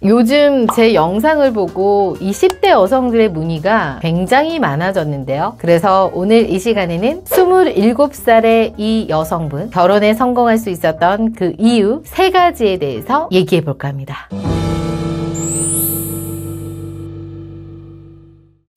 요즘 제 영상을 보고 20대 여성들의 문의가 굉장히 많아졌는데요. 그래서 오늘 이 시간에는 27살의 이 여성분, 결혼에 성공할 수 있었던 그 이유 3가지에 대해서 얘기해 볼까 합니다.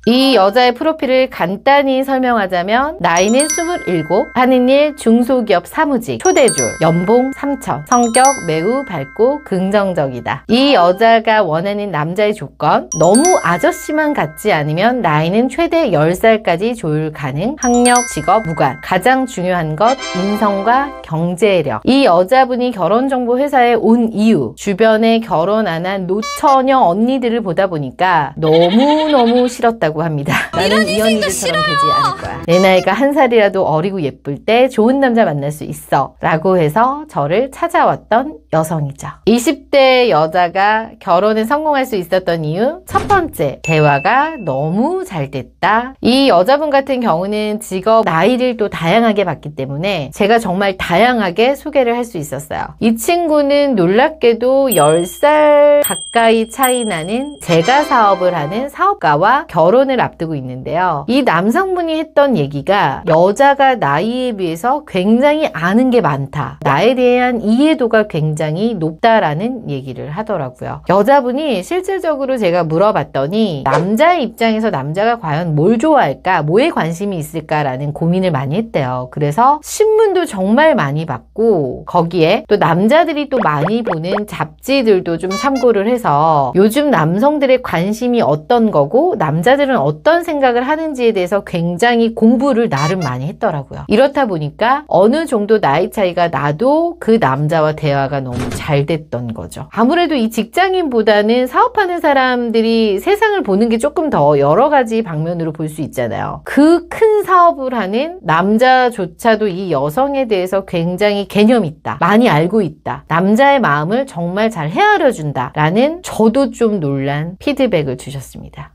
이 여자의 프로필을 간단히 설명하자면 나이는 27, 하는 일 중소기업 사무직, 초대줄, 연봉 3천, 성격 매우 밝고 긍정적이다. 이 여자가 원하는 남자의 조건, 너무 아저씨만 같지 않으면 나이는 최대 10살까지 조율 가능, 학력, 직업, 무관. 가장 중요한 것, 인성과 경제력. 이 여자분이 결혼정보회사에 온 이유, 주변에 결혼 안 한 노처녀 언니들을 보다 보니까 너무너무 싫었다고 합니다. 나는 이 언니들처럼 되지 않을 거야. 내 나이가 1살이라도 어리고 예쁠 때 좋은 남자 만날 수 있어 라고 해서 저를 찾아왔던 여성이죠. 20대 여자가 결혼에 성공할 수 있었던 이유 첫 번째, 대화가 너무 잘 됐다. 이 여자분 같은 경우는 직업, 나이를 또 다양하게 봤기 때문에 제가 정말 다양하게 소개를 할 수 있었어요. 이 친구는 놀랍게도 10살 가까이 차이 나는 제가 사업을 하는 사업가와 결혼을 앞두고 있는데요. 이 남성분이 했던 얘기가 여자가 나이에 비해서 굉장히 아는 게 많다. 나에 대한 이해도가 굉장히 높다라는 얘기를 하더라고요. 여자분이 실질적으로 제가 물어봤더니 남자의 입장에서 남자가 과연 뭘 좋아할까? 뭐에 관심이 있을까라는 고민을 많이 했대요. 그래서 신문도 정말 많이 봤고 거기에 또 남자들이 또 많이 보는 잡지들도 좀 참고를 해서 요즘 남성들의 관심이 어떤 거고 남자들은 어떤 생각을 하는지에 대해서 굉장히 공부를 나름 많이 했더라고요. 이렇다 보니까 어느 정도 나이 차이가 나도 그 남자와 대화가 너무 잘 됐던 거죠. 아무래도 이 직장인보다는 사업하는 사람들이 세상을 보는 게 조금 더 여러 가지 방면으로 볼 수 있잖아요. 그 큰 사업을 하는 남자조차도 이 여성에 대해서 굉장히 개념 있다. 많이 알고 있다. 남자의 마음을 정말 잘 헤아려 준다. 라는 저도 좀 놀란 피드백을 주셨습니다.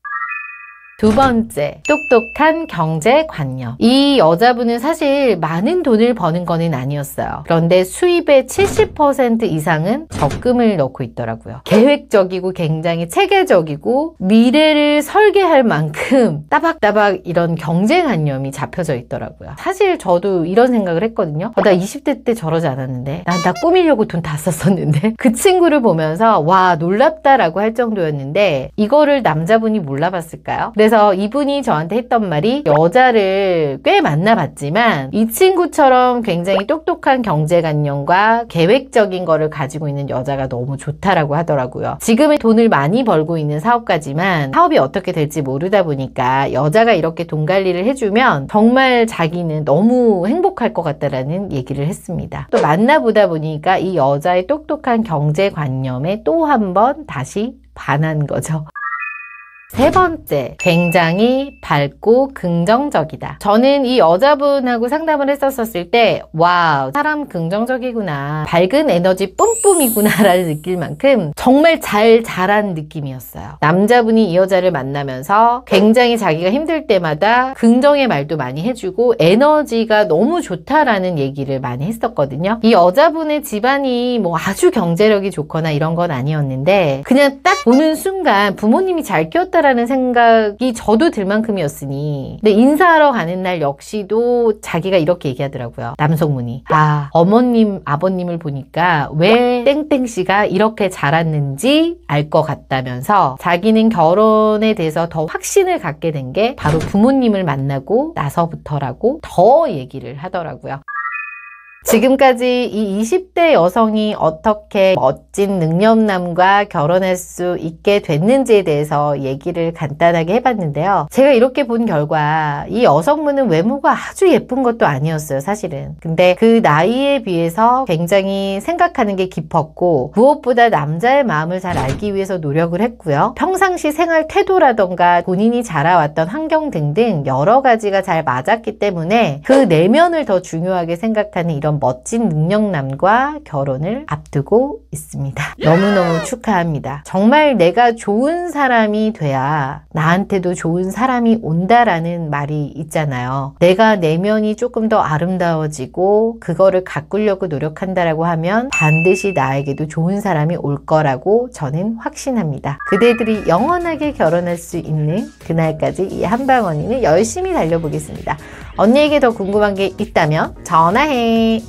두 번째, 똑똑한 경제관념. 이 여자분은 사실 많은 돈을 버는 거는 아니었어요. 그런데 수입의 70% 이상은 적금을 넣고 있더라고요. 계획적이고 굉장히 체계적이고 미래를 설계할 만큼 따박따박 이런 경제관념이 잡혀져 있더라고요. 사실 저도 이런 생각을 했거든요. 나 20대 때 저러지 않았는데 나 꾸미려고 돈 다 썼었는데 그 친구를 보면서 와 놀랍다라고 할 정도였는데 이거를 남자분이 몰라봤을까요? 그래서 이분이 저한테 했던 말이 여자를 꽤 만나봤지만 이 친구처럼 굉장히 똑똑한 경제관념과 계획적인 거를 가지고 있는 여자가 너무 좋다라고 하더라고요. 지금은 돈을 많이 벌고 있는 사업가지만 사업이 어떻게 될지 모르다 보니까 여자가 이렇게 돈 관리를 해주면 정말 자기는 너무 행복할 것 같다라는 얘기를 했습니다. 또 만나보다 보니까 이 여자의 똑똑한 경제관념에 또 한 번 다시 반한 거죠. 세 번째, 굉장히 밝고 긍정적이다. 저는 이 여자분하고 상담을 했었을 때 와우, 사람 긍정적이구나, 밝은 에너지 뿜뿜이구나 라는 느낄 만큼 정말 잘 자란 느낌이었어요. 남자분이 이 여자를 만나면서 굉장히 자기가 힘들 때마다 긍정의 말도 많이 해주고 에너지가 너무 좋다라는 얘기를 많이 했었거든요. 이 여자분의 집안이 뭐 아주 경제력이 좋거나 이런 건 아니었는데 그냥 딱 보는 순간 부모님이 잘 키웠다 라는 생각이 저도 들 만큼이었으니 근데 인사하러 가는 날 역시도 자기가 이렇게 얘기하더라고요. 남성분이 어머님 아버님을 보니까 왜 땡땡씨가 이렇게 자랐는지 알 것 같다면서 자기는 결혼에 대해서 더 확신을 갖게 된 게 바로 부모님을 만나고 나서부터라고 더 얘기를 하더라고요. 지금까지 이 20대 여성이 어떻게 멋진 능력남과 결혼할 수 있게 됐는지에 대해서 얘기를 간단하게 해봤는데요. 제가 이렇게 본 결과 이 여성분은 외모가 아주 예쁜 것도 아니었어요, 사실은. 근데 그 나이에 비해서 굉장히 생각하는 게 깊었고 무엇보다 남자의 마음을 잘 알기 위해서 노력을 했고요. 평상시 생활 태도라던가 본인이 자라왔던 환경 등등 여러 가지가 잘 맞았기 때문에 그 내면을 더 중요하게 생각하는 이런 멋진 능력남과 결혼을 앞두고 있습니다. 너무너무 축하합니다. 정말 내가 좋은 사람이 돼야 나한테도 좋은 사람이 온다라는 말이 있잖아요. 내가 내면이 조금 더 아름다워지고 그거를 가꾸려고 노력한다라고 하면 반드시 나에게도 좋은 사람이 올 거라고 저는 확신합니다. 그대들이 영원하게 결혼할 수 있는 그날까지 이 한방언니는 열심히 달려보겠습니다. 언니에게 더 궁금한 게 있다면 전화해!